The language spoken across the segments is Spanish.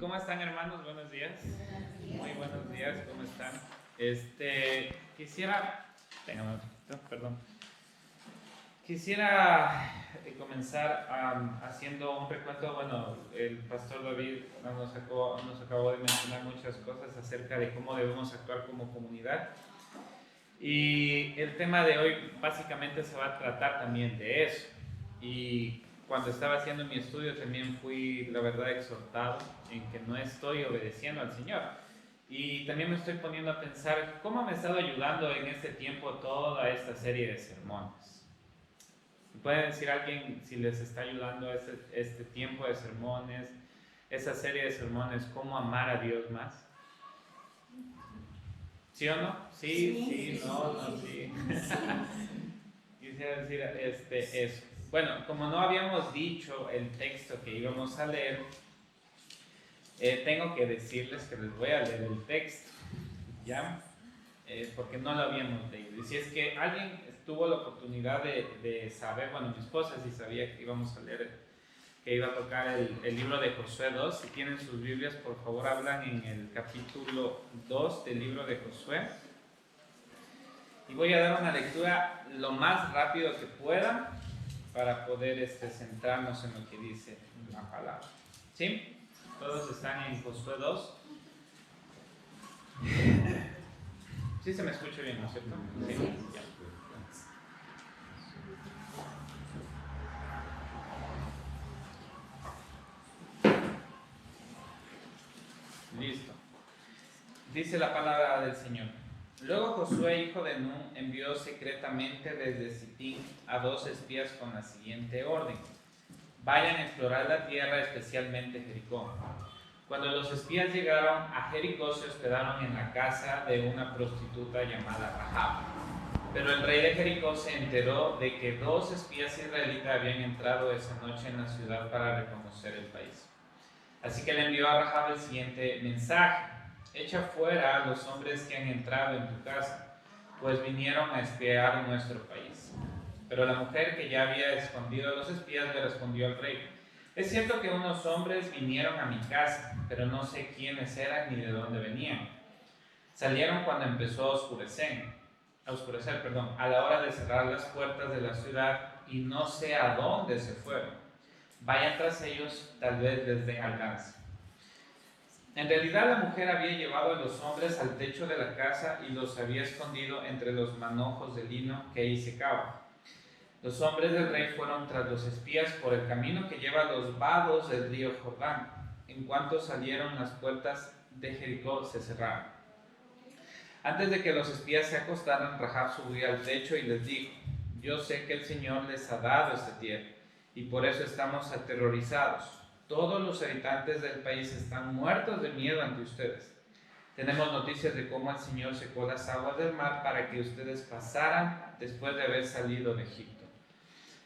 ¿Cómo están, hermanos? Buenos días. Muy buenos días, ¿cómo están? Quisiera comenzar haciendo un recuento. Bueno, el pastor David nos acabó de mencionar muchas cosas acerca de cómo debemos actuar como comunidad. Y el tema de hoy básicamente se va a tratar también de eso. Y cuando estaba haciendo mi estudio también fui, la verdad, exhortado en que no estoy obedeciendo al Señor. Y también me estoy poniendo a pensar cómo me ha estado ayudando en este tiempo toda esta serie de sermones. ¿Puede decir alguien si les está ayudando este tiempo de sermones, esa serie de sermones, cómo amar a Dios más? ¿Sí o no? Sí, no, sí. Quisiera decir eso. Bueno, como no habíamos dicho el texto que íbamos a leer, tengo que decirles que les voy a leer el texto, ¿ya? Porque no lo habíamos leído. Y si es que alguien tuvo la oportunidad de saber, bueno, mi esposa sí sabía que íbamos a leer, que iba a tocar el libro de Josué 2. Si tienen sus Biblias, por favor, hablan en el capítulo 2 del libro de Josué. Y voy a dar una lectura lo más rápido que pueda para poder centrarnos en lo que dice la palabra. ¿Sí? Todos están en Josué 2. ¿Sí se me escucha bien, no es cierto? Sí. Ya. Listo. Dice la palabra del Señor. Luego Josué, hijo de Nun, envió secretamente desde Sitín a 2 espías con la siguiente orden: vayan a explorar la tierra, especialmente Jericó. Cuando los espías llegaron a Jericó, se hospedaron en la casa de una prostituta llamada Rahab. Pero el rey de Jericó se enteró de que 2 espías israelitas habían entrado esa noche en la ciudad para reconocer el país. Así que le envió a Rahab el siguiente mensaje: echa fuera a los hombres que han entrado en tu casa, pues vinieron a espiar en nuestro país. Pero la mujer que ya había escondido a los espías le respondió al rey: es cierto que unos hombres vinieron a mi casa, pero no sé quiénes eran ni de dónde venían. Salieron cuando empezó a oscurecer, a la hora de cerrar las puertas de la ciudad, y no sé a dónde se fueron. Vayan tras ellos, tal vez les den alcance. En realidad la mujer había llevado a los hombres al techo de la casa y los había escondido entre los manojos de lino que ahí secaban. Los hombres del rey fueron tras los espías por el camino que lleva a los vados del río Jordán. En cuanto salieron, las puertas de Jericó se cerraron. Antes de que los espías se acostaran, Rahab subió al techo y les dijo: yo sé que el Señor les ha dado esta tierra, y por eso estamos aterrorizados. Todos los habitantes del país están muertos de miedo ante ustedes. Tenemos noticias de cómo el Señor secó las aguas del mar para que ustedes pasaran después de haber salido de Egipto.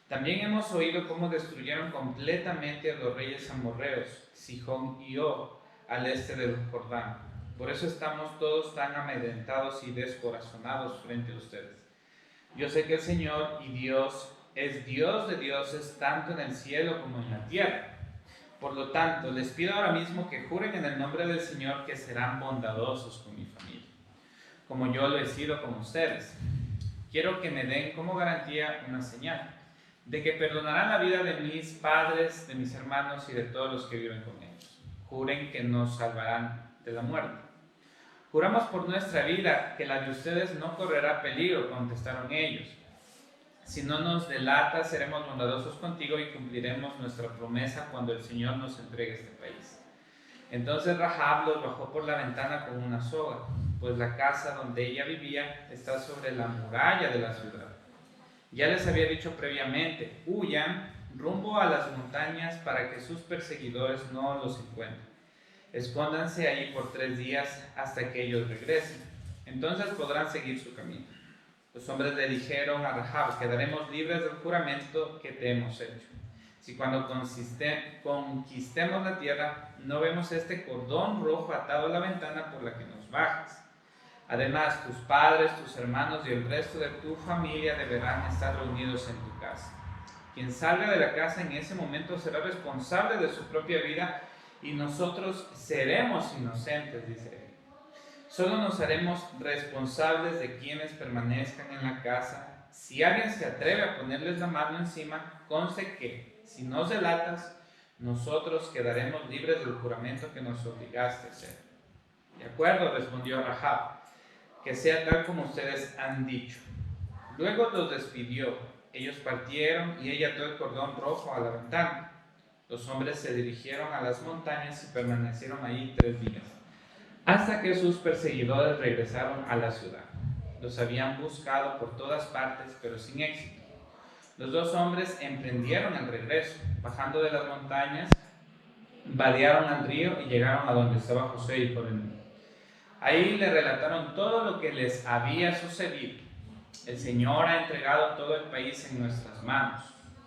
También hemos oído cómo destruyeron completamente a los reyes amorreos, Sihón y Og, al este del Jordán. Por eso estamos todos tan amedrentados y descorazonados frente a ustedes. Yo sé que el Señor y Dios es Dios de dioses tanto en el cielo como en la tierra. Por lo tanto, les pido ahora mismo que juren en el nombre del Señor que serán bondadosos con mi familia, como yo lo he sido con ustedes. Quiero que me den como garantía una señal de que perdonarán la vida de mis padres, de mis hermanos y de todos los que viven con ellos. Juren que nos salvarán de la muerte. Juramos por nuestra vida que la de ustedes no correrá peligro, contestaron ellos. Si no nos delatas, seremos bondadosos contigo y cumpliremos nuestra promesa cuando el Señor nos entregue este país. Entonces Rahab los bajó por la ventana con una soga, pues la casa donde ella vivía está sobre la muralla de la ciudad. Ya les había dicho previamente: huyan rumbo a las montañas para que sus perseguidores no los encuentren. Escóndanse allí por 3 días hasta que ellos regresen. Entonces podrán seguir su camino. Los hombres le dijeron a Rahab: quedaremos libres del juramento que te hemos hecho. Si cuando conquistemos la tierra no vemos este cordón rojo atado a la ventana por la que nos bajas. Además, tus padres, tus hermanos y el resto de tu familia deberán estar reunidos en tu casa. Quien salga de la casa en ese momento será responsable de su propia vida y nosotros seremos inocentes, dice él. Solo nos haremos responsables de quienes permanezcan en la casa. Si alguien se atreve a ponerles la mano encima, conste que, si nos delatas, nosotros quedaremos libres del juramento que nos obligaste a hacer. De acuerdo, respondió Rahab, que sea tal como ustedes han dicho. Luego los despidió. Ellos partieron y ella ató el cordón rojo a la ventana. Los hombres se dirigieron a las montañas y permanecieron allí 3 días, hasta que sus perseguidores regresaron a la ciudad. Los habían buscado por todas partes, pero sin éxito. Los 2 hombres emprendieron el regreso. Bajando de las montañas, vadearon al río y llegaron a donde estaba Josué, hijo de Nun. Ahí le relataron todo lo que les había sucedido. El Señor ha entregado todo el país en nuestras manos.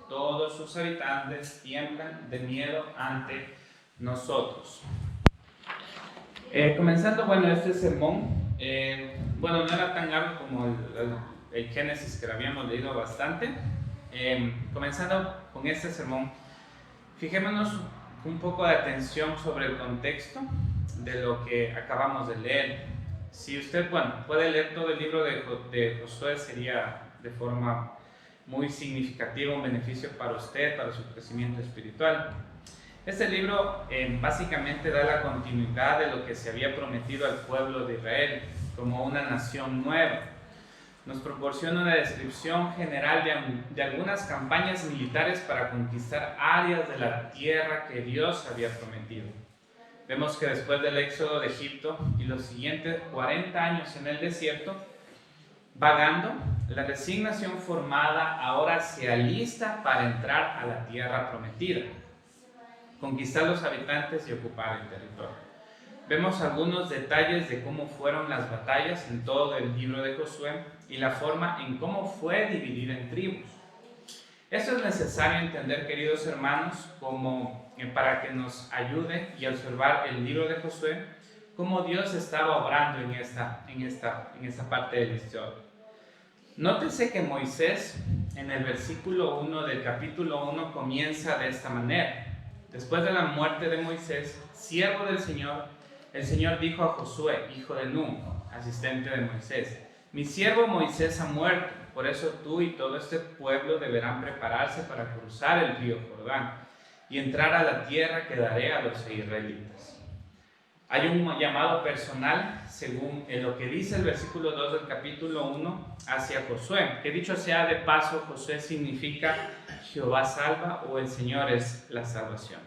Todos sus habitantes tiemblan de miedo ante nosotros. Comenzando, este sermón, no era tan largo como el Génesis, que lo habíamos leído bastante. Comenzando con este sermón, fijémonos un poco de atención sobre el contexto de lo que acabamos de leer. Si usted, puede leer todo el libro de Josué, sería de forma muy significativa un beneficio para usted, para su crecimiento espiritual. Este libro básicamente da la continuidad de lo que se había prometido al pueblo de Israel como una nación nueva. Nos proporciona una descripción general de algunas campañas militares para conquistar áreas de la tierra que Dios había prometido. Vemos que después del éxodo de Egipto y los siguientes 40 años en el desierto, vagando, la recién nación formada ahora se alista para entrar a la tierra prometida, conquistar los habitantes y ocupar el territorio. Vemos algunos detalles de cómo fueron las batallas en todo el libro de Josué y la forma en cómo fue dividida en tribus. Esto es necesario entender, queridos hermanos, para que nos ayude y observar el libro de Josué, cómo Dios estaba obrando en esta parte de la historia. Nótese que Moisés, en el versículo 1 del capítulo 1, comienza de esta manera. Después de la muerte de Moisés, siervo del Señor, el Señor dijo a Josué, hijo de Nun, asistente de Moisés: mi siervo Moisés ha muerto, por eso tú y todo este pueblo deberán prepararse para cruzar el río Jordán y entrar a la tierra que daré a los israelitas. Hay un llamado personal, según lo que dice el versículo 2 del capítulo 1, hacia Josué, que dicho sea de paso, Josué significa Jehová salva o el Señor es la salvación.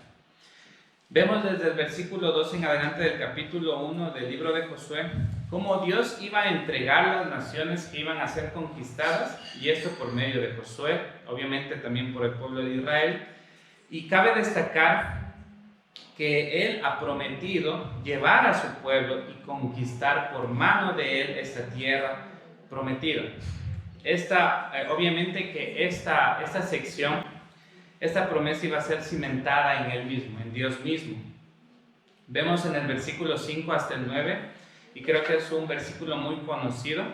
Vemos desde el versículo 2 en adelante del capítulo 1 del libro de Josué cómo Dios iba a entregar las naciones que iban a ser conquistadas, y esto por medio de Josué, obviamente también por el pueblo de Israel. Y cabe destacar que Él ha prometido llevar a su pueblo y conquistar por mano de Él esta tierra prometida. Obviamente que esta sección, esta promesa iba a ser cimentada en Él mismo, en Dios mismo. Vemos en el versículo 5 hasta el 9, y creo que es un versículo muy conocido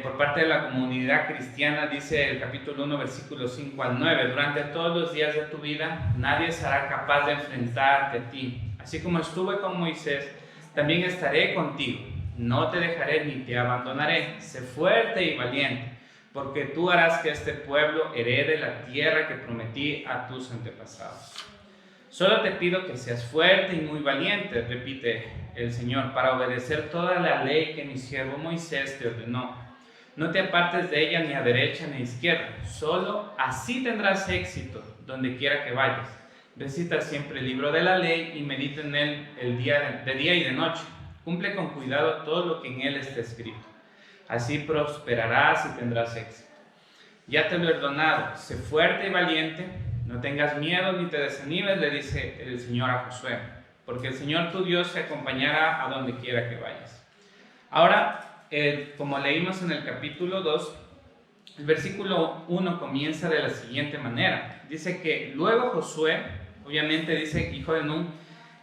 por parte de la comunidad cristiana. Dice el capítulo 1, versículo 5 al 9: durante todos los días de tu vida, nadie será capaz de enfrentarte a ti. Así como estuve con Moisés, también estaré contigo. No te dejaré ni te abandonaré. Sé fuerte y valiente, porque tú harás que este pueblo herede la tierra que prometí a tus antepasados. Solo te pido que seas fuerte y muy valiente, repite el Señor, para obedecer toda la ley que mi siervo Moisés te ordenó. No te apartes de ella ni a derecha ni a izquierda. Solo así tendrás éxito donde quiera que vayas. Recita siempre el libro de la ley y medita en él de día y de noche. Cumple con cuidado todo lo que en él está escrito. Así prosperarás y tendrás éxito. Ya te lo he ordenado, sé fuerte y valiente, no tengas miedo ni te desanimes, le dice el Señor a Josué, porque el Señor tu Dios te acompañará a donde quiera que vayas. Ahora, como leímos en el capítulo 2, el versículo 1 comienza de la siguiente manera. Dice que luego Josué, obviamente dice hijo de Nun,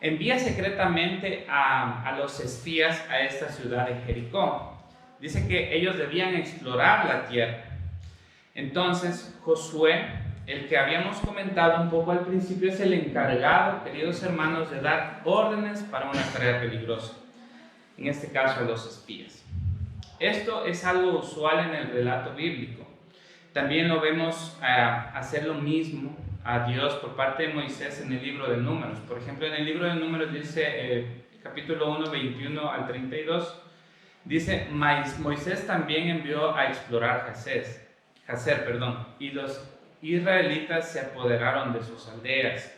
envía secretamente a los espías a esta ciudad de Jericó. Dice que ellos debían explorar la tierra. Entonces Josué el que habíamos comentado un poco al principio, es el encargado, queridos hermanos, de dar órdenes para una tarea peligrosa, en este caso a los espías. Esto es algo usual en el relato bíblico. También lo vemos hacer lo mismo a Dios por parte de Moisés en el libro de Números. Por ejemplo, en el libro de Números dice, capítulo 1, 21 al 32, dice, Moisés también envió a explorar Jazer, y los israelitas se apoderaron de sus aldeas,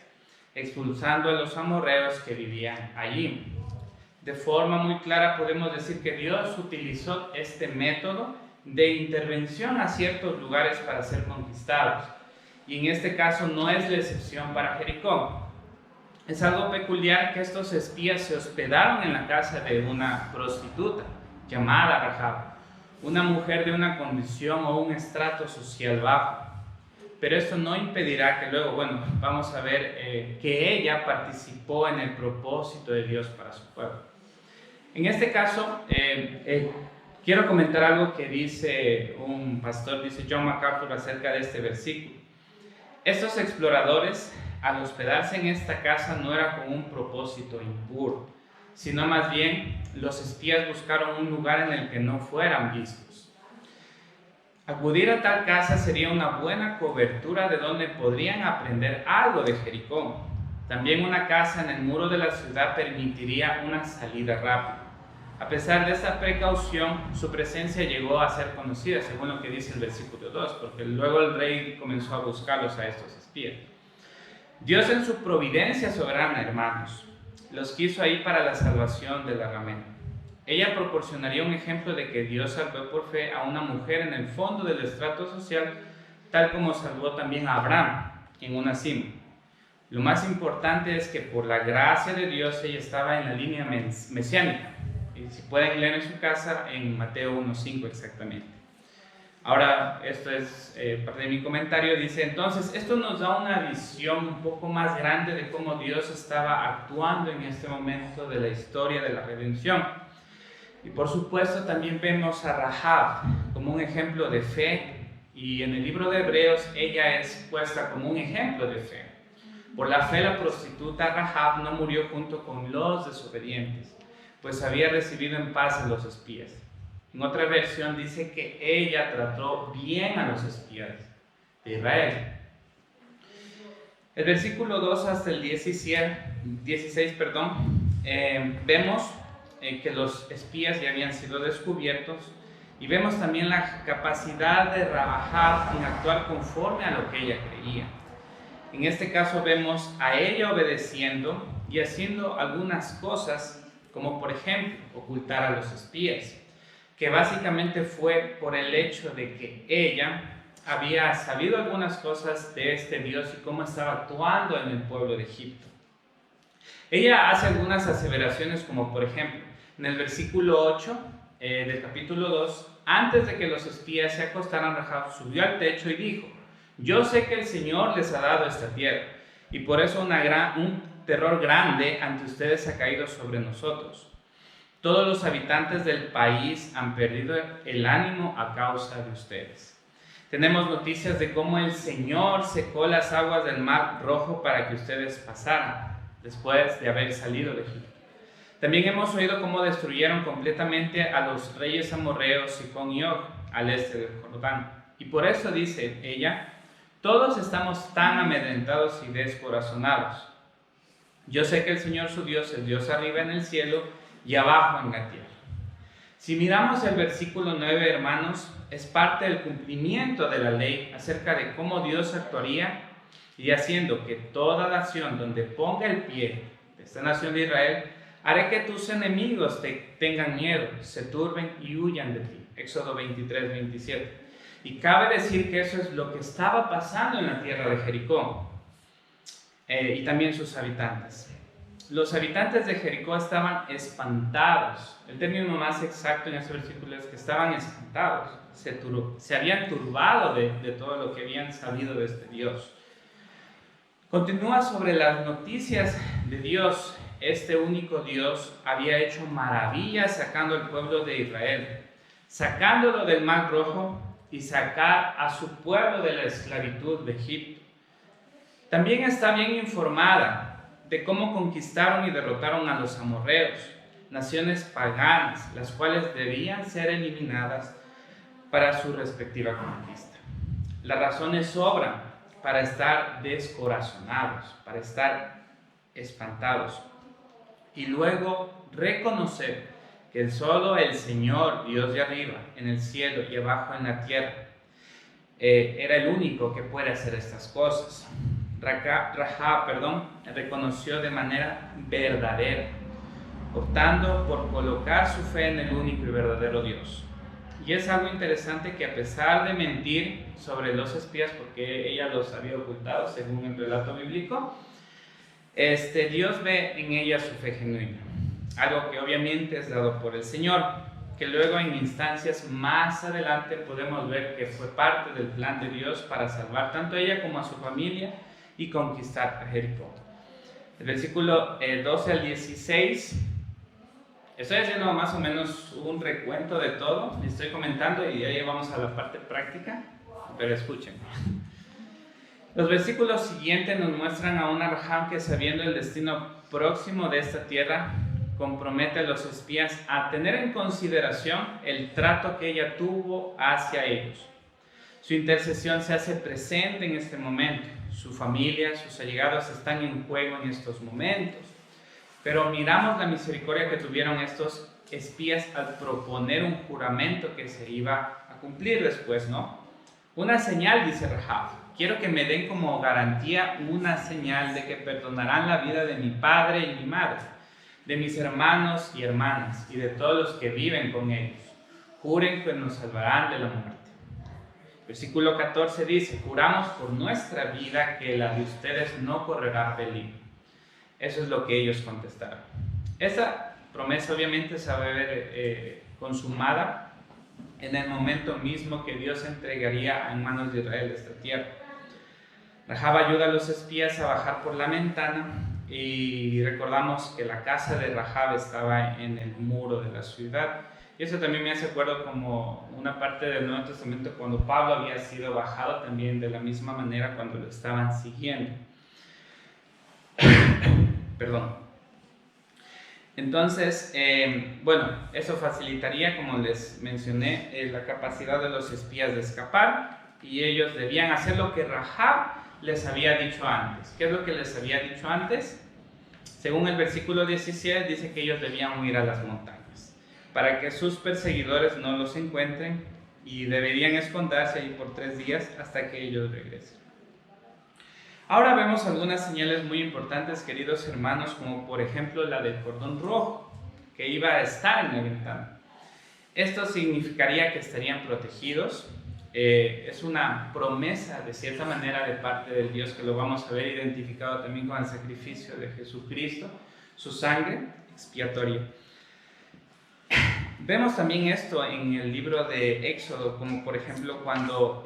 expulsando a los amorreos que vivían allí. De forma muy clara podemos decir que Dios utilizó este método de intervención a ciertos lugares para ser conquistados. Y en este caso no es la excepción para Jericó. Es algo peculiar que estos espías se hospedaron en la casa de una prostituta llamada Rahab, una mujer de una condición o un estrato social bajo. Pero esto no impedirá que luego, vamos a ver que ella participó en el propósito de Dios para su pueblo. En este caso, quiero comentar algo que dice un pastor, dice John MacArthur, acerca de este versículo. Estos exploradores, al hospedarse en esta casa, no era con un propósito impuro, sino más bien los espías buscaron un lugar en el que no fueran vistos. Acudir a tal casa sería una buena cobertura de donde podrían aprender algo de Jericó. También una casa en el muro de la ciudad permitiría una salida rápida. A pesar de esta precaución, su presencia llegó a ser conocida, según lo que dice el versículo 2, porque luego el rey comenzó a buscarlos a estos espías. Dios en su providencia soberana, hermanos, los quiso ahí para la salvación de la ramera. Ella proporcionaría un ejemplo de que Dios salvó por fe a una mujer en el fondo del estrato social, tal como salvó también a Abraham en una cima. Lo más importante es que por la gracia de Dios ella estaba en la línea mesiánica. Y si pueden leer en su casa, en Mateo 1.5 exactamente. Ahora, esto es parte de mi comentario. Dice, entonces, esto nos da una visión un poco más grande de cómo Dios estaba actuando en este momento de la historia de la redención. Y por supuesto, también vemos a Rahab como un ejemplo de fe. Y en el libro de Hebreos, ella es puesta como un ejemplo de fe. Por la fe, la prostituta Rahab no murió junto con los desobedientes, pues había recibido en paz a los espías. En otra versión dice que ella trató bien a los espías de Israel. El versículo 2 hasta el 16, vemos que los espías ya habían sido descubiertos y vemos también la capacidad de Rahab en actuar conforme a lo que ella creía. En este caso vemos a ella obedeciendo y haciendo algunas cosas, como por ejemplo ocultar a los espías, que básicamente fue por el hecho de que ella había sabido algunas cosas de este Dios y cómo estaba actuando en el pueblo de Egipto. Ella hace algunas aseveraciones, como por ejemplo en el versículo 8 del capítulo 2, antes de que los espías se acostaran, Rahab subió al techo y dijo: yo sé que el Señor les ha dado esta tierra y por eso un terror grande ante ustedes ha caído sobre nosotros. Todos los habitantes del país han perdido el ánimo a causa de ustedes. Tenemos noticias de cómo el Señor secó las aguas del Mar Rojo para que ustedes pasaran después de haber salido de Egipto. También hemos oído cómo destruyeron completamente a los reyes amorreos Sihón y Og al este del Jordán. Y por eso dice ella: todos estamos tan amedrentados y descorazonados. Yo sé que el Señor su Dios es Dios arriba en el cielo y abajo en la tierra. Si miramos el versículo 9, hermanos, es parte del cumplimiento de la ley acerca de cómo Dios actuaría y haciendo que toda nación donde ponga el pie de esta nación de Israel, haré que tus enemigos te tengan miedo, se turben y huyan de ti. Éxodo 23, 27. Y cabe decir que eso es lo que estaba pasando en la tierra de Jericó y también sus habitantes. Los habitantes de Jericó estaban espantados. El término más exacto en ese versículo es que estaban espantados. Se habían turbado de todo lo que habían sabido de este Dios. Continúa sobre las noticias de Dios. Este único Dios había hecho maravillas sacando al pueblo de Israel, sacándolo del Mar Rojo y sacar a su pueblo de la esclavitud de Egipto. También está bien informada de cómo conquistaron y derrotaron a los amorreos, naciones paganas, las cuales debían ser eliminadas para su respectiva conquista. Las razones sobran para estar descorazonados, para estar espantados y luego reconocer que solo el Señor, Dios de arriba, en el cielo y abajo en la tierra, era el único que puede hacer estas cosas. Rahab, reconoció de manera verdadera, optando por colocar su fe en el único y verdadero Dios. Y es algo interesante que a pesar de mentir sobre los espías, porque ella los había ocultado según el relato bíblico, Dios ve en ella su fe genuina, algo que obviamente es dado por el Señor, que luego en instancias más adelante podemos ver que fue parte del plan de Dios para salvar tanto a ella como a su familia y conquistar a Jericó. El versículo 12 al 16, estoy haciendo más o menos un recuento de todo, estoy comentando y ya llegamos a la parte práctica, pero escuchen. Los versículos siguientes nos muestran a una Rahab que, sabiendo el destino próximo de esta tierra, compromete a los espías a tener en consideración el trato que ella tuvo hacia ellos. Su intercesión se hace presente en este momento. Su familia, sus allegados están en juego en estos momentos. Pero miramos la misericordia que tuvieron estos espías al proponer un juramento que se iba a cumplir después, ¿no? Una señal, dice Rahab. Quiero que me den como garantía una señal de que perdonarán la vida de mi padre y mi madre, de mis hermanos y hermanas y de todos los que viven con ellos. Juren que nos salvarán de la muerte. Versículo 14 dice: juramos por nuestra vida que la de ustedes no correrá peligro. Eso es lo que ellos contestaron. Esa promesa obviamente se va a ver consumada en el momento mismo que Dios entregaría en manos de Israel esta tierra. Rahab ayuda a los espías a bajar por la ventana y recordamos que la casa de Rahab estaba en el muro de la ciudad. Y eso también me hace acuerdo como una parte del Nuevo Testamento cuando Pablo había sido bajado también de la misma manera cuando lo estaban siguiendo. Perdón. Entonces, eso facilitaría, como les mencioné, la capacidad de los espías de escapar, y ellos debían hacer lo que Rahab les había dicho antes. ¿Qué es lo que les había dicho antes? Según el versículo 17, dice que ellos debían huir a las montañas para que sus perseguidores no los encuentren, y deberían esconderse ahí por 3 días hasta que ellos regresen. Ahora vemos algunas señales muy importantes, queridos hermanos, como por ejemplo la del cordón rojo, que iba a estar en la ventana. Esto significaría que estarían protegidos. Es una promesa de cierta manera de parte del Dios, que lo vamos a ver identificado también con el sacrificio de Jesucristo, su sangre expiatoria. Vemos también esto en el libro de Éxodo, como por ejemplo cuando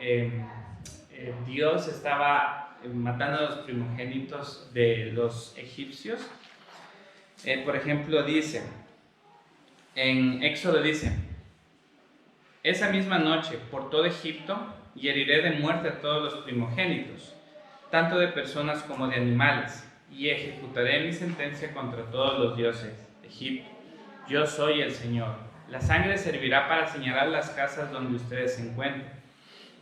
Dios estaba matando a los primogénitos de los egipcios. Por ejemplo, dice, en Éxodo dice: esa misma noche por todo Egipto y heriré de muerte a todos los primogénitos, tanto de personas como de animales, y ejecutaré mi sentencia contra todos los dioses de Egipto. Yo soy el Señor. La sangre servirá para señalar las casas donde ustedes se encuentren,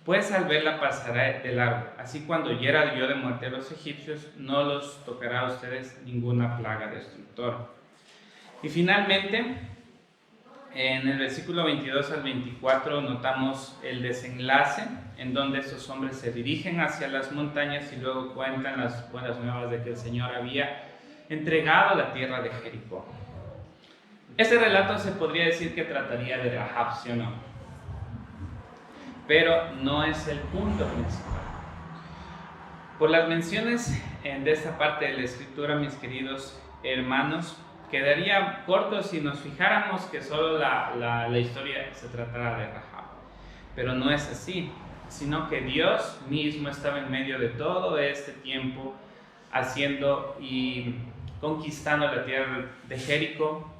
pues al verla pasará de largo. Así cuando hiera yo de muerte a los egipcios, no los tocará a ustedes ninguna plaga destructora. Y finalmente, en el versículo 22 al 24 notamos el desenlace en donde estos hombres se dirigen hacia las montañas y luego cuentan las buenas nuevas de que el Señor había entregado la tierra de Jericó. Este relato se podría decir que trataría de Rahab, ¿sí o no? Pero no es el punto principal. Por las menciones de esta parte de la Escritura, mis queridos hermanos, quedaría corto si nos fijáramos que solo la historia se tratara de Rahab. Pero no es así, sino que Dios mismo estaba en medio de todo este tiempo haciendo y conquistando la tierra de Jericó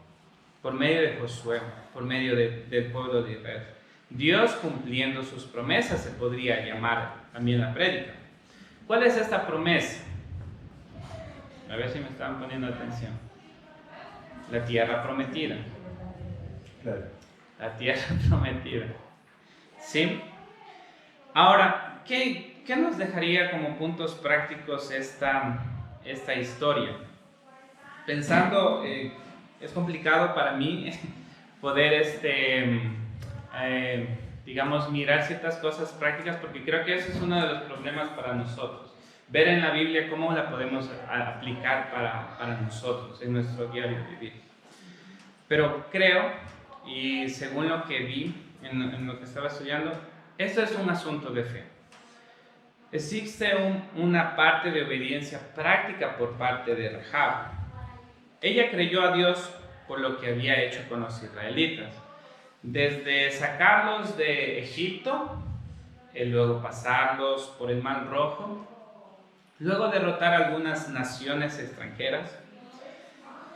por medio de Josué, por medio del pueblo de Israel. Dios cumpliendo sus promesas se podría llamar también la prédica. ¿Cuál es esta promesa? A ver si me estaban poniendo atención. La tierra prometida. Claro. La tierra prometida. ¿Sí? Ahora, ¿qué nos dejaría como puntos prácticos esta historia? Pensando, es complicado para mí poder, digamos, mirar ciertas cosas prácticas, porque creo que ese es uno de los problemas para nosotros. Ver en la Biblia cómo la podemos aplicar para nosotros, en nuestro diario vivir. Pero creo, y según lo que vi en lo que estaba estudiando, esto es un asunto de fe. Existe una parte de obediencia práctica por parte de Rahab. Ella creyó a Dios por lo que había hecho con los israelitas. Desde sacarlos de Egipto, luego pasarlos por el Mar Rojo, luego derrotar algunas naciones extranjeras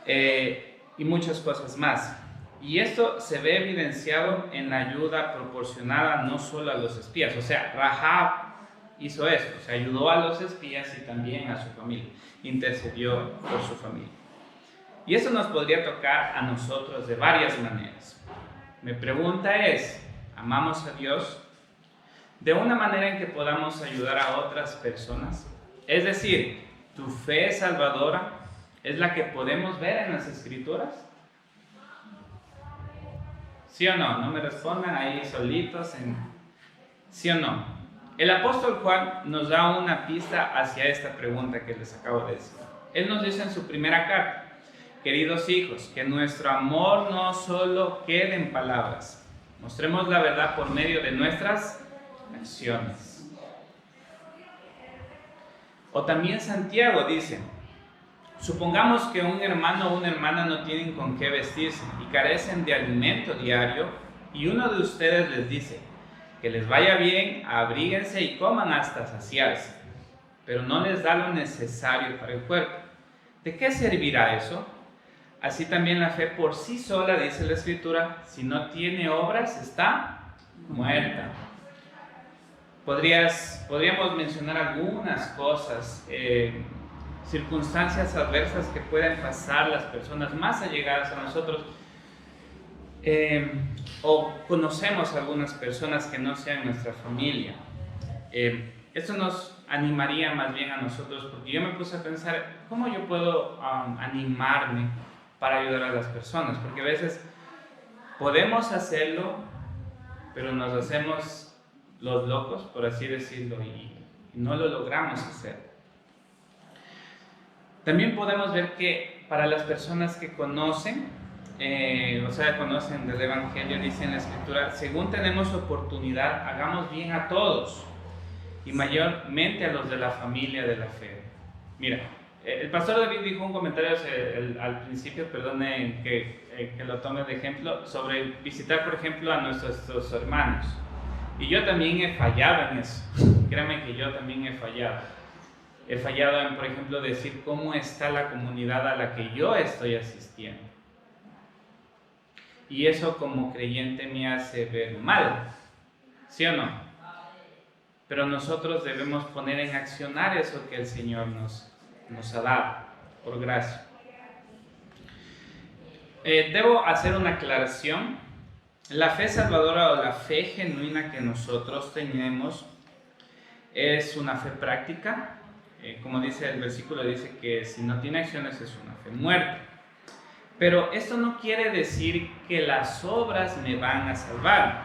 y muchas cosas más. Y esto se ve evidenciado en la ayuda proporcionada no solo a los espías. O sea, Rahab hizo esto, se ayudó a los espías y también a su familia, intercedió por su familia. Y eso nos podría tocar a nosotros de varias maneras. Mi pregunta es, ¿amamos a Dios de una manera en que podamos ayudar a otras personas? Es decir, ¿tu fe salvadora es la que podemos ver en las Escrituras? ¿Sí o no? No me respondan ahí solitos. ¿Sí o no? El apóstol Juan nos da una pista hacia esta pregunta que les acabo de decir. Él nos dice en su primera carta: queridos hijos, que nuestro amor no solo quede en palabras. Mostremos la verdad por medio de nuestras acciones. O también Santiago dice: supongamos que un hermano o una hermana no tienen con qué vestirse y carecen de alimento diario, y uno de ustedes les dice: que les vaya bien, abríguense y coman hasta saciarse, pero no les da lo necesario para el cuerpo. ¿De qué servirá eso? Así también la fe por sí sola, dice la Escritura, si no tiene obras, está muerta. Podríamos mencionar algunas cosas, circunstancias adversas que pueden pasar las personas más allegadas a nosotros, o conocemos a algunas personas que no sean nuestra familia. Esto nos animaría más bien a nosotros, porque yo me puse a pensar, ¿cómo yo puedo animarme para ayudar a las personas? Porque a veces podemos hacerlo, pero nos hacemos los locos, por así decirlo, y no lo logramos hacer. También podemos ver que para las personas que conocen, conocen del Evangelio, dice en la Escritura: según tenemos oportunidad, hagamos bien a todos, y mayormente a los de la familia de la fe. Mira, el pastor David dijo un comentario al principio, perdone que lo tome de ejemplo, sobre visitar, por ejemplo, a nuestros hermanos. Y yo también he fallado en eso. Créanme que yo también he fallado. He fallado en, por ejemplo, decir cómo está la comunidad a la que yo estoy asistiendo. Y eso como creyente me hace ver mal, ¿sí o no? Pero nosotros debemos poner en accionar eso que el Señor nos ha dado, por gracia. Debo hacer una aclaración. La fe salvadora o la fe genuina que nosotros tenemos es una fe práctica. Como dice el versículo, dice que si no tiene acciones es una fe muerta. Pero esto no quiere decir que las obras me van a salvar,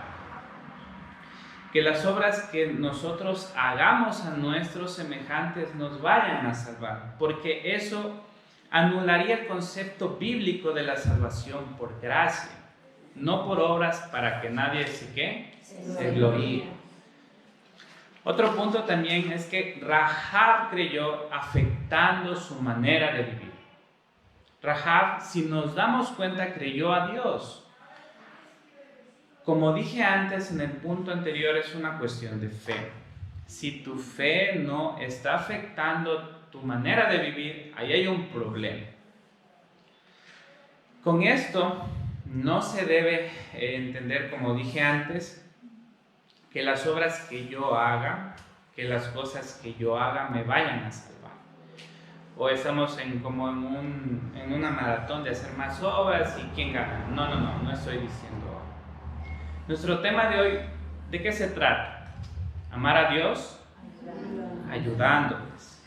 que las obras que nosotros hagamos a nuestros semejantes nos vayan a salvar, porque eso anularía el concepto bíblico de la salvación por gracia, no por obras para que nadie se gloríe. Otro punto también es que Rahab creyó afectando su manera de vivir. Rahab, si nos damos cuenta, creyó a Dios. Como dije antes en el punto anterior, es una cuestión de fe. Si tu fe no está afectando tu manera de vivir, ahí hay un problema. Con esto no se debe entender, como dije antes, que las obras que yo haga, que las cosas que yo haga me vayan a salvar. o estamos como en una maratón de hacer más obras y quién gana. No estoy diciendo. Nuestro tema de hoy, ¿de qué se trata? Amar a Dios ayudándoles.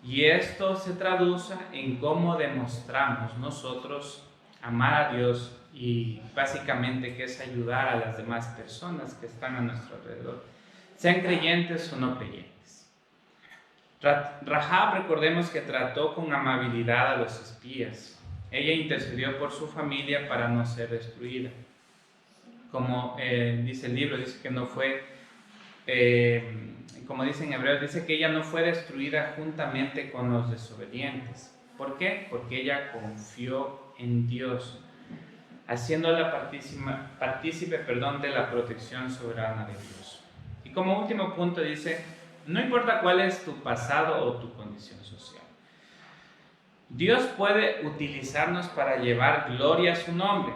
Y esto se traduce en cómo demostramos nosotros amar a Dios y básicamente que es ayudar a las demás personas que están a nuestro alrededor, sean creyentes o no creyentes. Rahab, recordemos que trató con amabilidad a los espías. Ella intercedió por su familia para no ser destruida. Como dice el libro, dice que no fue, como dice en Hebreos, dice que ella no fue destruida juntamente con los desobedientes. ¿Por qué? Porque ella confió en Dios, haciéndola partícipe de la protección soberana de Dios. Y como último punto dice, no importa cuál es tu pasado o tu condición social, Dios puede utilizarnos para llevar gloria a su nombre.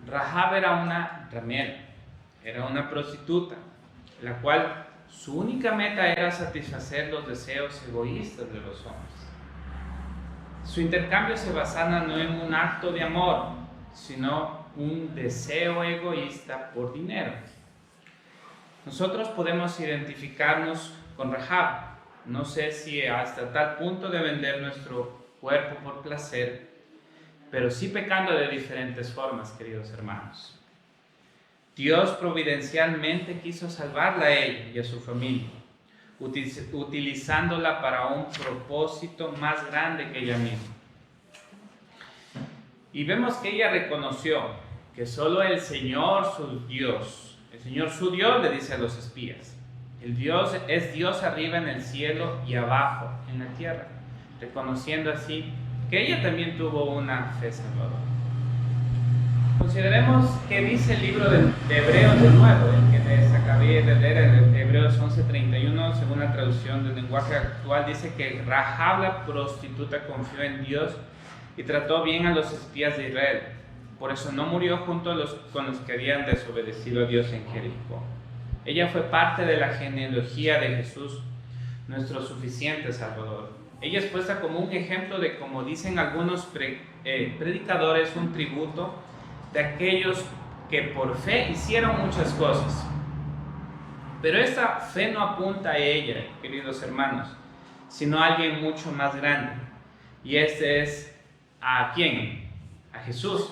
Rahab era una ramera, era una prostituta, la cual su única meta era satisfacer los deseos egoístas de los hombres. Su intercambio se basaba no en un acto de amor, sino un deseo egoísta por dinero. Nosotros podemos identificarnos con Rahab, no sé si hasta tal punto de vender nuestro cuerpo por placer, pero sí pecando de diferentes formas, queridos hermanos. Dios providencialmente quiso salvarla a ella y a su familia, utilizándola para un propósito más grande que ella misma. Y vemos que ella reconoció que solo el Señor su Dios, le dice a los espías, el Dios es Dios arriba en el cielo y abajo en la tierra, reconociendo así que ella también tuvo una fe salvadora. Consideremos qué dice el libro de Hebreos de nuevo, el que les acabé de leer, en Hebreos 11:31, según la traducción del lenguaje actual, dice que Rahab la prostituta confió en Dios y trató bien a los espías de Israel. Por eso no murió junto con los que habían desobedecido a Dios en Jericó. Ella fue parte de la genealogía de Jesús, nuestro suficiente Salvador. Ella es puesta como un ejemplo de, como dicen algunos predicadores, un tributo de aquellos que por fe hicieron muchas cosas. Pero esta fe no apunta a ella, queridos hermanos, sino a alguien mucho más grande. Y este es, ¿a quién? A Jesús.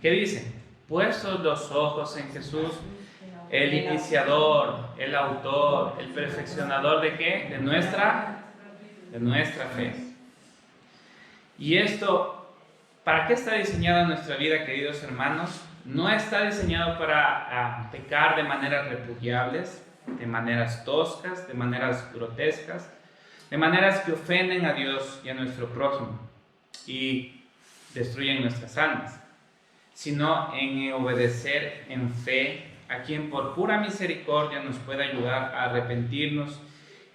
¿Qué dice? Puestos los ojos en Jesús, el iniciador, el autor, el perfeccionador ¿de qué? De nuestra fe. Y esto, ¿para qué está diseñada nuestra vida, queridos hermanos? No está diseñado para pecar de maneras repudiables, de maneras toscas, de maneras grotescas, de maneras que ofenden a Dios y a nuestro prójimo y destruyen nuestras almas, sino en obedecer en fe a quien por pura misericordia nos puede ayudar a arrepentirnos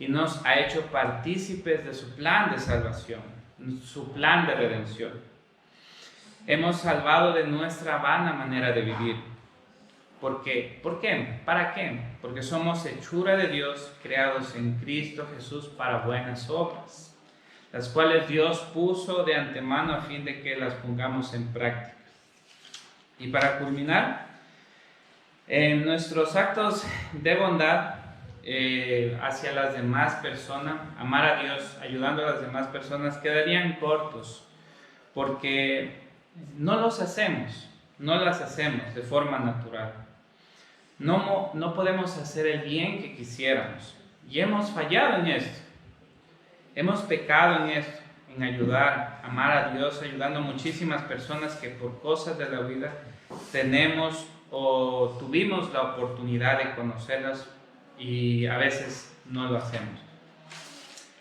y nos ha hecho partícipes de su plan de salvación, su plan de redención. Hemos salvado de nuestra vana manera de vivir. ¿Por qué? ¿Por qué? ¿Para qué? Porque somos hechura de Dios, creados en Cristo Jesús para buenas obras, las cuales Dios puso de antemano a fin de que las pongamos en práctica. Y para culminar, en nuestros actos de bondad hacia las demás personas, amar a Dios ayudando a las demás personas, quedarían cortos, porque no las hacemos de forma natural. No podemos hacer el bien que quisiéramos, y hemos fallado en esto. Hemos pecado en esto, en ayudar, amar a Dios, ayudando a muchísimas personas que por cosas de la vida tenemos o tuvimos la oportunidad de conocerlas y a veces no lo hacemos.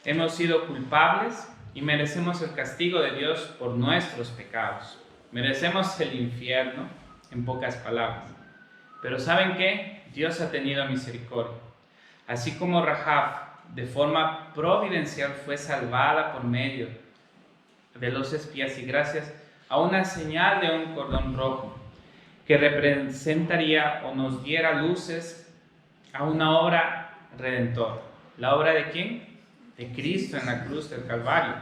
Hemos sido culpables y merecemos el castigo de Dios por nuestros pecados. Merecemos el infierno, en pocas palabras. Pero ¿saben qué? Dios ha tenido misericordia. Así como Rahab, de forma providencial, fue salvada por medio de los espías y gracias a una señal de un cordón rojo que representaría o nos diera luces a una obra redentora. ¿La obra de quién? De Cristo en la cruz del Calvario.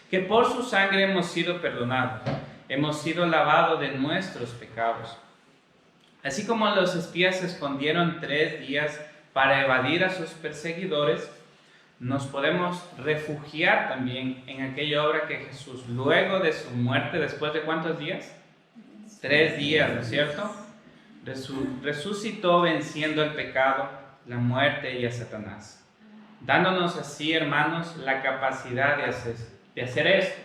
que por su sangre hemos sido perdonados, hemos sido lavados de nuestros pecados. Así como los espías se escondieron 3 días para evadir a sus perseguidores, nos podemos refugiar también en aquella obra que Jesús, luego de su muerte, después de ¿cuántos días? 3 días, ¿no es cierto? Resucitó venciendo el pecado, la muerte y a Satanás, dándonos así, hermanos, la capacidad de hacer esto,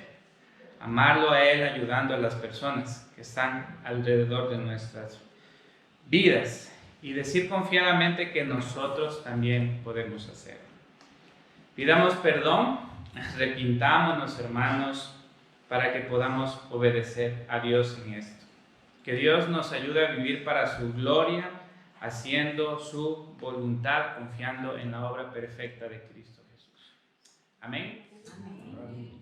amarlo a Él, ayudando a las personas que están alrededor de nuestras vidas y decir confiadamente que nosotros también podemos hacerlo. Pidamos perdón, arrepintámonos, hermanos, para que podamos obedecer a Dios en esto. Que Dios nos ayude a vivir para su gloria, haciendo su voluntad, confiando en la obra perfecta de Cristo Jesús. Amén. Amén.